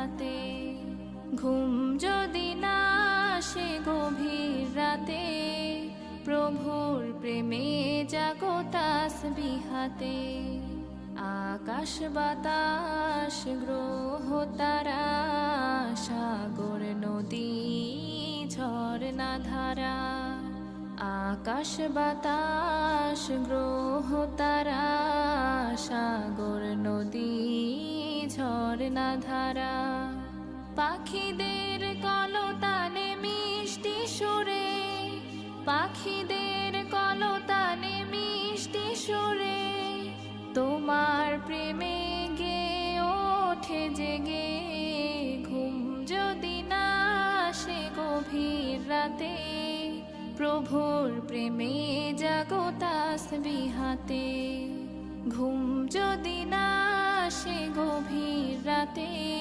বিহাতে। ঘুম যদি না আসে গভীর রাতে, প্রভুর প্রেমে জাগো তাসবিহাতে। আকাশ বাতাস গ্রহ তারা, সাগর নদী ঝরনা ধারা। আকাশ বাতাস গ্রহ তারা, সাগর নদী ঝরনা ধারা। পাখিদের কলতানে মিষ্টি সুরে, পাখিদের কলতানে মিষ্টি সুরে, তোমার প্রেমে গে ওঠে জেগে। ঘুম যদি না আসে গভীর রাতে, প্রভুর প্রেমে জাগো তাসবিহাতে। ঘুম যদি না আসে গভীর রাতে।